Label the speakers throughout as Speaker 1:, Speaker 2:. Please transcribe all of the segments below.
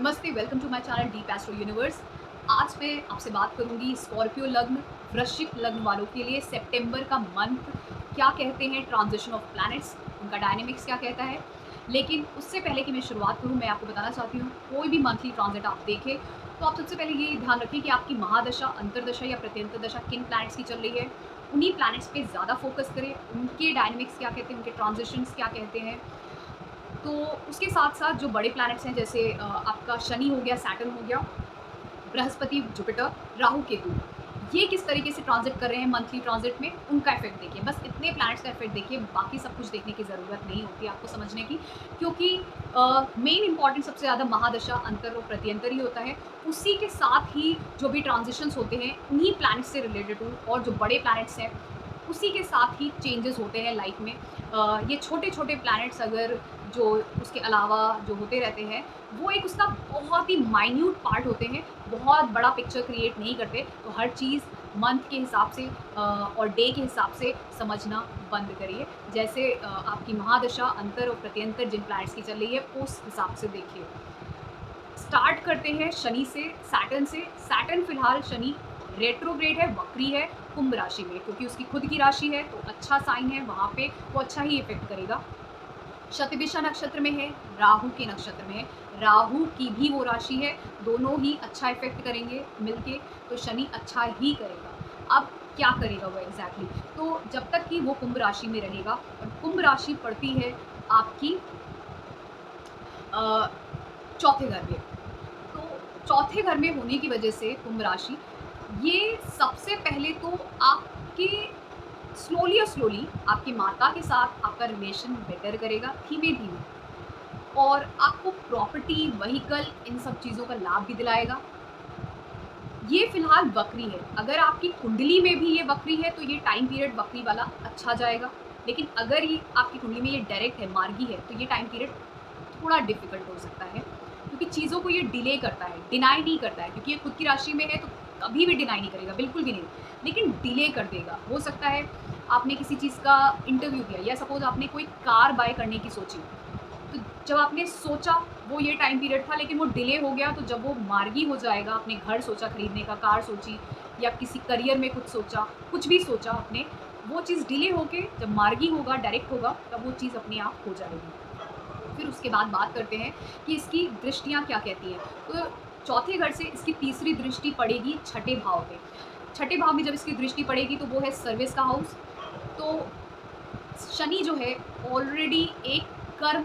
Speaker 1: नमस्ते, welcome to my channel deep astro universe. आज मैं आपसे बात करूंगी स्कॉर्पियो लग्न, वृश्चिक लग्न वालों के लिए सितंबर का मंथ क्या कहते हैं, ट्रांजिशन ऑफ प्लैनेट्स, उनका डायनेमिक्स क्या कहता है। लेकिन उससे पहले कि मैं शुरुआत करूं, मैं आपको बताना चाहती हूँ, कोई भी मंथली ट्रांजिट आप देखें तो आप सबसे पहले ये ध्यान रखें कि आपकी महादशा, अंतरदशा या प्रत्यंतर दशा किन प्लैनेट्स की चल रही है। उन्हीं प्लैनेट्स पे ज़्यादा फोकस करें, उनके डायनेमिक्स क्या कहते हैं, उनके ट्रांजिशंस क्या कहते हैं। तो उसके साथ-साथ जो बड़े प्लैनेट्स हैं, जैसे आपका शनि हो गया, सैटर्न हो गया, बृहस्पति, जुपिटर, राहु, केतु, ये किस तरीके से ट्रांज़िट कर रहे हैं मंथली ट्रांज़िट में, उनका इफ़ेक्ट देखिए। बस इतने प्लैनेट्स का इफ़ेक्ट देखिए, बाकी सब कुछ देखने की ज़रूरत नहीं होती आपको समझने की, क्योंकि मेन इम्पोर्टेंट सबसे ज़्यादा महादशा, अंतर और प्रत्यंतर ही होता है। उसी के साथ ही जो भी ट्रांज़िशंस होते हैं, उन्हीं प्लैनेट्स से रिलेटेड हो, और जो बड़े प्लैनेट्स हैं, उसी के साथ ही चेंजेस होते हैं लाइफ में। ये छोटे-छोटे प्लैनेट्स अगर जो उसके अलावा जो होते रहते हैं, वो एक उसका बहुत ही माइन्यूट पार्ट होते हैं, बहुत बड़ा पिक्चर क्रिएट नहीं करते। तो हर चीज़ मंथ के हिसाब से और डे के हिसाब से समझना बंद करिए। जैसे आपकी महादशा, अंतर और प्रत्यंतर जिन प्लैनेट्स की चल रही है, उस हिसाब से देखिए। स्टार्ट करते हैं शनि से, सैटर्न से। सैटर्न फिलहाल शनि रेट्रोग्रेड है, वक्री है कुंभ राशि में, क्योंकि उसकी खुद की राशि है तो अच्छा साइन है, वहाँ पे वो अच्छा ही इफेक्ट करेगा। शतभिषा नक्षत्र में है, राहु के नक्षत्र में है, राहु की भी वो राशि है, दोनों ही अच्छा इफेक्ट करेंगे मिलके, तो शनि अच्छा ही करेगा। अब क्या करेगा वो एग्जैक्टली, तो जब तक कि वो कुंभ राशि में रहेगा, और कुंभ राशि पड़ती है आपकी अ, चौथे घर में। तो चौथे घर में होने की वजह से कुंभ राशि, ये सबसे पहले तो आपके स्लोली और स्लोली आपकी माता के साथ आपका रिलेशन बेटर करेगा, धीमे-धीमे, और आपको प्रॉपर्टी, व्हीकल, इन सब चीज़ों का लाभ भी दिलाएगा। ये फिलहाल वक्री है, अगर आपकी कुंडली में भी ये वक्री है तो ये टाइम पीरियड वक्री वाला अच्छा जाएगा। लेकिन अगर ये आपकी कुंडली में ये डायरेक्ट है, मार्गी है, तो ये टाइम पीरियड थोड़ा डिफ़िकल्ट हो सकता है, क्योंकि चीज़ों को ये डिले करता है, डिनाई नहीं करता है, क्योंकि ये खुद की राशि में है तो कभी भी डिनाई नहीं करेगा, बिल्कुल भी नहीं। लेकिन डिले कर देगा। हो सकता है आपने किसी चीज़ का इंटरव्यू दिया, या सपोज़ आपने कोई कार बाय करने की सोची, तो जब आपने सोचा वो ये टाइम पीरियड था, लेकिन वो डिले हो गया, तो जब वो मार्गी हो जाएगा, आपने घर सोचा खरीदने का, कार सोची, या किसी करियर में कुछ सोचा, कुछ भी सोचा आपने, वो चीज़ डिले होके जब मार्गी होगा, डायरेक्ट होगा, तब वो चीज़ अपने आप हो जाएगी। फिर उसके बाद बात करते हैं कि इसकी दृष्टियाँ क्या कहती हैं। तो चौथे घर से इसकी तीसरी दृष्टि पड़ेगी छठे भाव पे। छठे भाव में जब इसकी दृष्टि पड़ेगी तो वो है सर्विस का हाउस। तो शनि जो है ऑलरेडी एक कर्म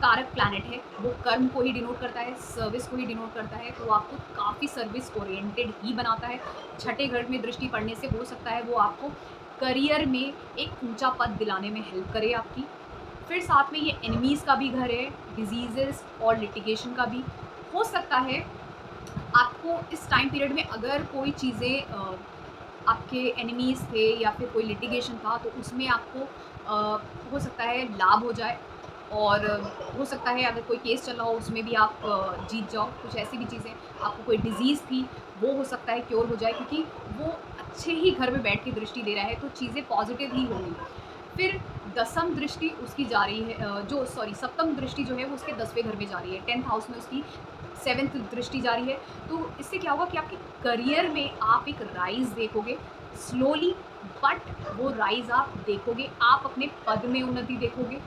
Speaker 1: कारक प्लैनेट है, वो कर्म को ही डिनोट करता है, सर्विस को ही डिनोट करता है, तो आपको काफ़ी सर्विस ओरिएंटेड ही बनाता है। छठे घर में दृष्टि पड़ने से हो सकता है वो आपको करियर में एक ऊंचा पद दिलाने में हेल्प करे आपकी। फिर साथ में ये एनिमीज़ का भी घर है, डिजीज़ेज़ और लिटिगेशन का भी। हो सकता है आपको इस टाइम पीरियड में अगर कोई चीज़ें आपके एनिमीज़ थे या फिर कोई लिटिगेशन था, तो उसमें आपको हो सकता है लाभ हो जाए, और हो सकता है अगर कोई केस चल रहा हो उसमें भी आप जीत जाओ। कुछ ऐसी भी चीज़ें, आपको कोई डिज़ीज़ थी, वो हो सकता है क्योर हो जाए, क्योंकि वो अच्छे ही घर में बैठ के दृष्टि दे रहा है, तो चीज़ें पॉजिटिव ही होंगी। फिर दसम दृष्टि उसकी जा रही है, जो सॉरी सप्तम दृष्टि जो है वो उसके 10वें घर में जा रही है, 10th हाउस में उसकी 7th दृष्टि जा रही है। तो इससे क्या होगा कि आपके करियर में आप एक राइज़ देखोगे, स्लोली, बट वो राइज़ आप देखोगे, आप अपने पद में उन्नति देखोगे।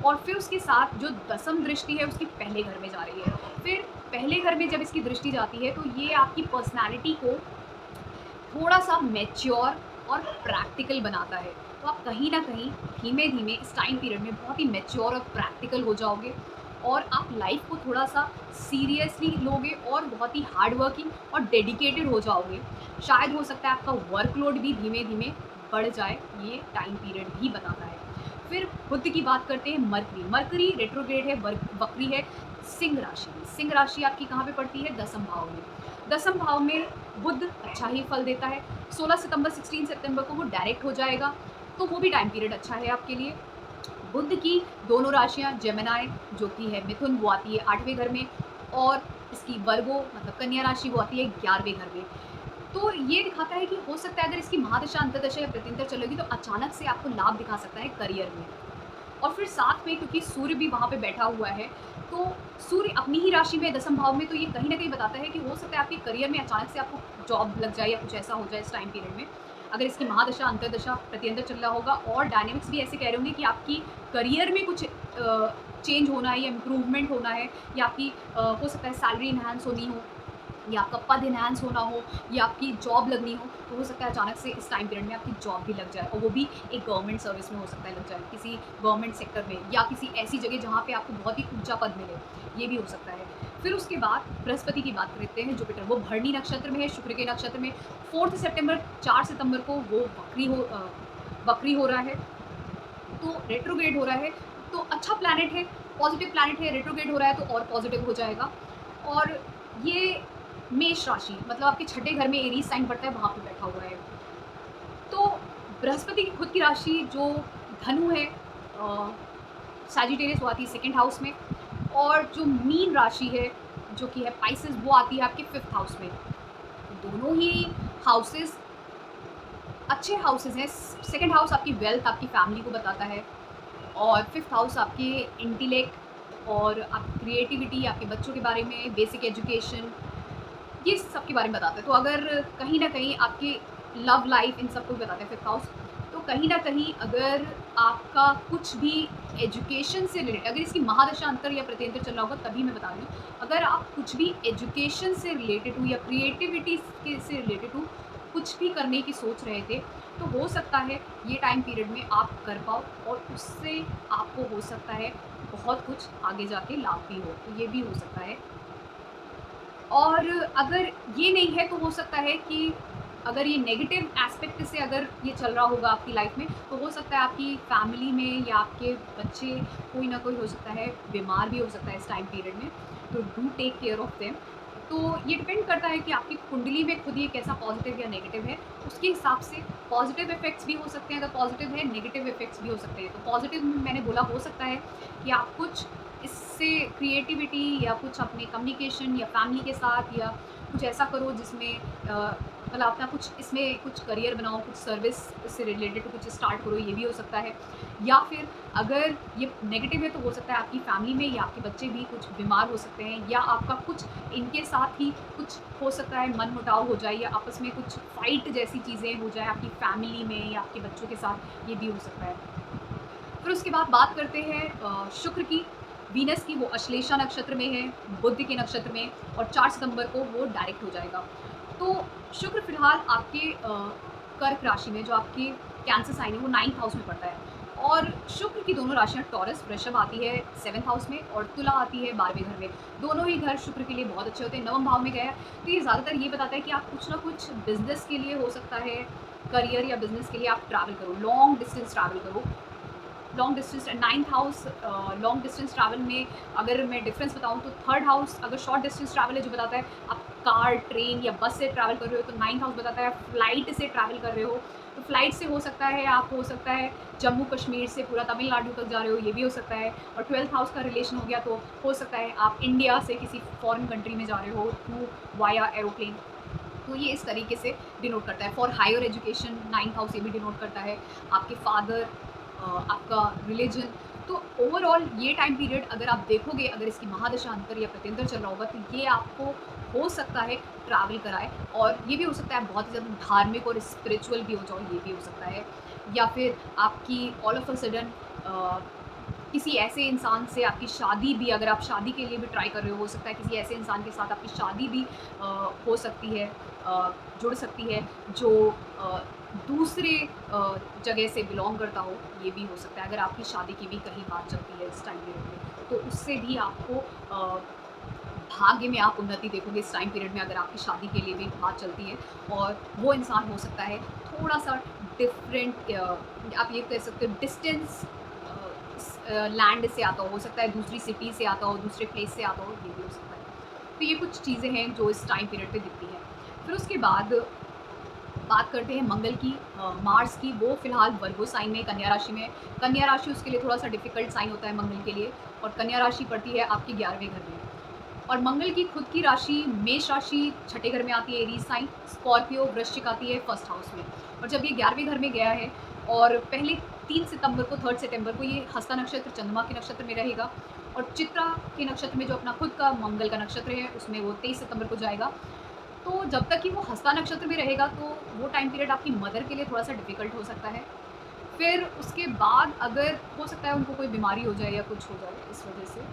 Speaker 1: और फिर उसके साथ जो दसम दृष्टि है उसकी पहले घर में जा रही है। फिर पहले घर में जब इसकी दृष्टि जाती है, तो ये आपकी पर्सनैलिटी को थोड़ा-सा मैच्योर और प्रैक्टिकल बनाता है। तो आप कहीं न कहीं धीमे-धीमे इस टाइम पीरियड में बहुत ही मैच्योर और प्रैक्टिकल हो जाओगे, और आप लाइफ़ को थोड़ा-सा सीरियसली लोगे, और बहुत ही हार्ड वर्किंग और डेडिकेटेड हो जाओगे। शायद हो सकता है आपका वर्कलोड भी धीमे-धीमे बढ़ जाए, ये टाइम पीरियड भी बताता है। फिर बुध की बात करते हैं, मरकरी। मरकरी रेट्रोग्रेड है, वक्री है सिंह राशि में। सिंह राशि आपकी कहाँ पे पड़ती है? दसम भाव में। दसम भाव में बुध अच्छा ही फल देता है। 16 सितंबर 16 सितंबर को वो डायरेक्ट हो जाएगा, तो वो भी टाइम पीरियड अच्छा है आपके लिए। बुध की दोनों राशियाँ जेमिनी, जो कि है मिथुन, वो आती है 8वें घर में, और इसकी वर्गो मतलब कन्या राशि, वो आती है 11वें घर में। तो ये दिखाता है कि हो सकता है अगर इसकी महादशा, अंतर्दशा या प्रत्यंतर चलेगी, तो अचानक से आपको लाभ दिखा सकता है करियर में। और फिर साथ में क्योंकि सूर्य भी वहाँ पे बैठा हुआ है, तो सूर्य अपनी ही राशि में दसम भाव में, तो ये कहीं न कहीं बताता है कि हो सकता है आपके करियर में अचानक से आपको जॉब लग जाए या कुछ ऐसा हो जाए इस टाइम पीरियड में। अगर इसकी महादशा, अंतर्दशा, प्रत्यंतर चल रहा होगा और डायनामिक्स भी ऐसे कह रहे होंगे कि आपकी करियर में कुछ चेंज होना है या इम्प्रूवमेंट होना है, या आपकी हो सकता है सैलरी एनहांस होनी हो, या आपका पद एनहांस होना हो, या आपकी जॉब लगनी हो सकता है अचानक से इस टाइम पीरियड में आपकी जॉब भी लग जाए, और वो भी एक गवर्नमेंट सर्विस में हो सकता है लग जाए, किसी गवर्नमेंट सेक्टर में या किसी ऐसी जगह जहाँ पे आपको बहुत ही ऊंचा पद मिले, ये भी हो सकता है। फिर उसके बाद बृहस्पति की बात करते हैं, जुपिटर वो भरणी नक्षत्र में है, शुक्र के नक्षत्र में। 4 सितंबर 4 सितंबर को वो वक्री हो रहा है, तो रेट्रोग्रेड हो रहा है, तो अच्छा प्लैनेट है, पॉजिटिव प्लैनेट है, रेट्रोग्रेड हो रहा है तो और पॉजिटिव हो जाएगा। और ये मेष राशि मतलब आपके छठे घर में एरीज साइन पड़ता है, वहाँ पे बैठा हुआ है। तो बृहस्पति की खुद की राशि जो धनु है, सैजिटेरियस, वो आती है सेकंड हाउस में, और जो मीन राशि है जो कि है पाइसेस, वो आती है आपके फिफ्थ हाउस में। दोनों ही हाउसेस अच्छे हाउसेस हैं। सेकंड हाउस आपकी वेल्थ, आपकी फैमिली को बताता है, और फिफ्थ हाउस आपके इंटेलेक्ट और आपकी क्रिएटिविटी, आपके बच्चों के बारे में, बेसिक एजुकेशन, ये सब के बारे में बताता है। तो अगर कहीं न कहीं आपकी लव लाइफ़, इन सबको बताता है फिफ्थ हाउस, तो कहीं न कहीं अगर आपका कुछ भी एजुकेशन से रिलेटेड, अगर इसकी महादशा, अंतर या प्रत्यंतर चल रहा होगा तभी मैं बता रही हूँ। अगर आप कुछ भी एजुकेशन से रिलेटेड हो या क्रिएटिविटी के से रिलेटेड हो, कुछ भी करने की सोच रहे थे, तो हो सकता है ये टाइम पीरियड में आप कर पाओ, और उससे आपको हो सकता है बहुत कुछ आगे जाके लाभ भी हो, तो ये भी हो सकता है। और अगर ये नहीं है तो हो सकता है कि अगर ये नेगेटिव एस्पेक्ट से अगर ये चल रहा होगा आपकी लाइफ में, तो हो सकता है आपकी फैमिली में या आपके बच्चे, कोई ना कोई हो सकता है बीमार भी हो सकता है इस टाइम पीरियड में, तो do take care of them. तो ये डिपेंड करता है कि आपकी कुंडली में खुद ये कैसा पॉजिटिव या नेगेटिव है, उसके हिसाब से पॉजिटिव इफेक्ट्स भी हो सकते हैं, अगर पॉजिटिव है नेगेटिव इफेक्ट्स भी हो सकते हैं। तो पॉजिटिव में मैंने बोला हो सकता है कि आप कुछ इससे क्रिएटिविटी या कुछ अपने कम्युनिकेशन या फैमिली के साथ या कुछ ऐसा करो जिसमें मतलब अपना कुछ इसमें कुछ करियर बनाओ, कुछ सर्विस से रिलेटेड कुछ स्टार्ट करो, ये भी हो सकता है। या फिर अगर ये नेगेटिव है तो हो सकता है आपकी फैमिली में या आपके बच्चे भी कुछ बीमार हो सकते हैं, या आपका कुछ इनके साथ ही कुछ हो सकता है मनमुटाव हो जाए, या आपस में कुछ फाइट जैसी चीज़ें हो जाए आपकी फैमिली में या आपके बच्चों के साथ, ये भी हो सकता है। फिर उसके बाद बात करते हैं शुक्र की, वीनस की, वो अश्लेषा नक्षत्र में है, बुध के नक्षत्र में, और 4 सितंबर को वो डायरेक्ट हो जाएगा। तो शुक्र फिलहाल आपके कर्क राशि में, जो आपके कैंसर साइन है, वो 9th हाउस में पड़ता है। और शुक्र की दोनों राशियाँ टॉरस, वृषभ आती है 7th हाउस में, और तुला आती है 12वें घर में। दोनों ही घर शुक्र के लिए बहुत अच्छे होते हैं, नवम भाव में गया है। तो ये ज़्यादातर ये बताता है कि आप कुछ ना कुछ बिजनेस के लिए, हो सकता है करियर या बिजनेस के लिए आप ट्रैवल करो, लॉन्ग डिस्टेंस ट्रैवल करो। Long distance 9th house, long distance travel में अगर मैं डिफरेंस बताऊँ तो थर्ड हाउस अगर शॉर्ट डिस्टेंस ट्रैवल है, जो बताता है आप कार, ट्रेन या बस से ट्रैवल कर रहे हो, तो 9th हाउस बताता है फ्लाइट से ट्रैवल कर रहे हो। तो फ्लाइट से हो सकता है आप, हो सकता है जम्मू कश्मीर से पूरा तमिलनाडु तक जा रहे हो, ये भी हो सकता है। और 12th हाउस का रिलेशन हो गया, तो हो सकता है आप इंडिया से किसी फॉरेन कंट्री में जा रहे हो थ्रू वाया एरोप्लेन। तो ये इस तरीके से डिनोट करता है। For higher education 9th house ये भी डिनोट करता है, आपके फादर, आपका रिलीजन। तो ओवरऑल ये टाइम पीरियड अगर आप देखोगे, अगर इसकी महादशा, अंतर या प्रत्यंतर चल रहा होगा, तो ये आपको हो सकता है ट्रैवल कराए, और ये भी हो सकता है बहुत ही ज़्यादा धार्मिक और स्पिरिचुअल भी हो जाओ, ये भी हो सकता है। या फिर आपकी ऑल ऑफ अ सडन किसी ऐसे इंसान से आपकी शादी भी, अगर आप शादी के लिए भी ट्राई कर रहे हो सकता है किसी ऐसे इंसान के साथ आपकी शादी भी हो सकती है, जुड़ सकती है, जो दूसरे जगह से बिलोंग करता हो, ये भी हो सकता है। अगर आपकी शादी की भी कहीं बात चलती है इस टाइम पीरियड में, तो उससे भी आपको भाग्य में आप उन्नति देखोगे इस टाइम पीरियड में, अगर आपकी शादी के लिए भी बात चलती है। और वो इंसान हो सकता है थोड़ा सा डिफरेंट, आप ये कह सकते हो डिस्टेंस लैंड से आता हो सकता है दूसरी सिटी से आता हो, दूसरे प्लेस से आता हो, ये भी हो सकता है। तो ये कुछ चीज़ें हैं जो इस टाइम पीरियड पे दिखती हैं। फिर उसके बाद बात करते हैं मंगल की, मार्स की, वो फिलहाल वर्गो साइन में, कन्या राशि में। कन्या राशि उसके लिए थोड़ा सा डिफिकल्ट साइन होता है मंगल के लिए, और कन्या राशि पड़ती है आपके 11वें घर में। और मंगल की खुद की राशि मेष राशि छठे घर में आती है, एरीज साइन, स्कॉर्पियो, वृश्चिक आती है फर्स्ट हाउस में। और जब ये 11वें घर में गया है और पहले 3 सितंबर को 3 सितंबर को ये हस्ता नक्षत्र चंद्रमा के नक्षत्र में रहेगा और चित्रा के नक्षत्र में जो अपना खुद का मंगल का नक्षत्र है उसमें वो 23 सितंबर को जाएगा। तो जब तक कि वो हस्ता नक्षत्र में रहेगा तो वो टाइम पीरियड आपकी मदर के लिए थोड़ा-सा डिफ़िकल्ट हो सकता है। फिर उसके बाद अगर हो सकता है उनको कोई बीमारी हो जाए या कुछ हो जाए इस वजह से।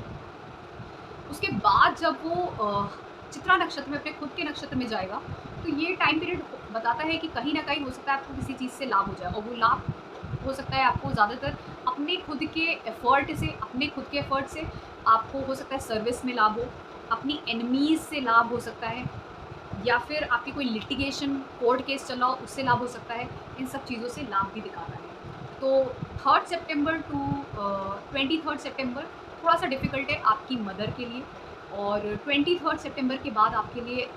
Speaker 1: उसके बाद जब वो चित्रा नक्षत्र में अपने खुद के नक्षत्र में जाएगा, तो ये टाइम पीरियड बताता है कि कहीं न कहीं हो सकता है आपको किसी चीज़ से लाभ हो जाए और वो लाभ हो सकता है आपको ज़्यादातर अपने खुद के एफ़र्ट से अपने खुद के एफ़र्ट से आपको हो सकता है सर्विस में लाभ हो, अपनी एनिमीज़ से लाभ हो सकता है या फिर आपकी कोई लिटिगेशन कोर्ट केस चल रहा हो उससे लाभ हो सकता है। इन सब चीज़ों से लाभ भी दिखाता है। तो 3 सितंबर टू 23 सितंबर थोड़ा-सा डिफ़िकल्ट है आपकी मदर के लिए और 23 सितंबर के बाद आपके लिए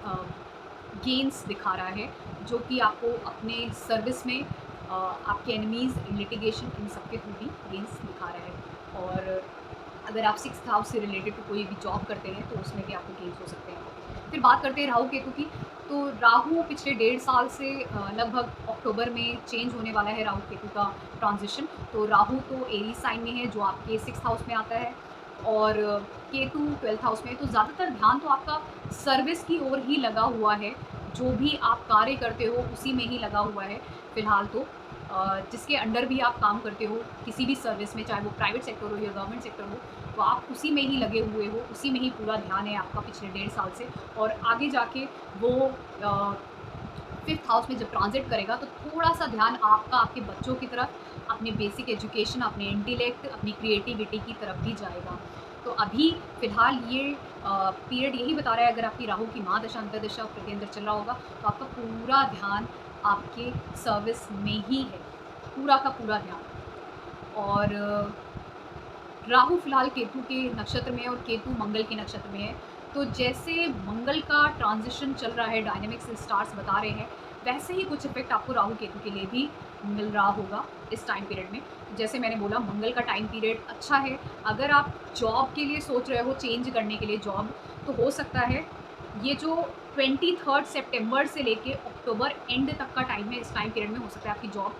Speaker 1: गेन्स दिखा रहा है, जो कि आपको अपने सर्विस में आपके एनिमीज़, लिटिगेशन इन सब के थ्रू भी गेन्स दिखा रहा है। और अगर आप 6th हाउस से रिलेटेड तो कोई भी जॉब करते हैं, तो उसमें भी आपको गेन्स हो सकते हैं। फिर बात करते हैं राहु केतु की, तो राहु पिछले 1.5 साल से लगभग अक्टूबर में चेंज होने वाला है राहु केतु का ट्रांज़िशन। तो राहु तो एरीज़ साइन में है जो आपके 6th हाउस में आता है और केतु 12th हाउस में है। तो ज़्यादातर ध्यान तो आपका सर्विस की ओर ही लगा हुआ है, जो भी आप कार्य करते हो उसी में ही लगा हुआ है फ़िलहाल तो। जिसके अंडर भी आप काम करते हो, किसी भी सर्विस में, चाहे वो प्राइवेट सेक्टर हो या गवर्नमेंट सेक्टर हो, तो आप उसी में ही लगे हुए हो, उसी में ही पूरा ध्यान है आपका पिछले 1.5 साल से। और आगे जाके वो 5th हाउस में जब ट्रांज़िट करेगा तो थोड़ा-सा ध्यान आपका आपके बच्चों की तरफ, अपने बेसिक एजुकेशन, अपने इंटेलेक्ट, अपनी क्रिएटिविटी की तरफ भी जाएगा। तो अभी फ़िलहाल ये पीरियड यही बता रहा है, अगर आपकी राहु की महादशा, अंतर्दशा, प्रत्यंतर चल रहा होगा, तो आपका पूरा ध्यान आपके सर्विस में ही है, पूरा का पूरा ध्यान। और राहु फिलहाल केतु के नक्षत्र में है और केतु मंगल के नक्षत्र में है। तो जैसे मंगल का ट्रांज़िशन चल रहा है, डायनामिक्स स्टार्स बता रहे हैं, वैसे ही कुछ इफ़ेक्ट आपको राहु केतु के लिए भी मिल रहा होगा इस टाइम पीरियड में। जैसे मैंने बोला, मंगल का टाइम पीरियड अच्छा है। अगर आप जॉब के लिए सोच रहे हो, चेंज करने के लिए जॉब, तो हो सकता है ये जो 23 सितंबर से लेके अक्टूबर एंड तक का टाइम है, इस टाइम पीरियड में हो सकता है आपकी जॉब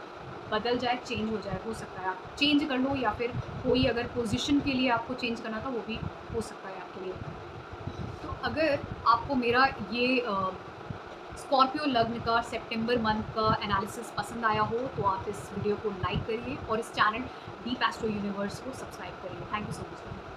Speaker 1: बदल जाए, चेंज हो जाए। हो सकता है आप चेंज कर लो या फिर कोई अगर पोज़ीशन के लिए आपको चेंज करना था, वो भी हो सकता है आपके लिए। तो अगर आपको मेरा ये स्कॉर्पियो लग्न का सितंबर मंथ का एनालिसिस पसंद आया हो, तो आप इस वीडियो को लाइक करिए और इस चैनल डीप एस्ट्रो यूनिवर्स को सब्सक्राइब करिए। Thank you so much.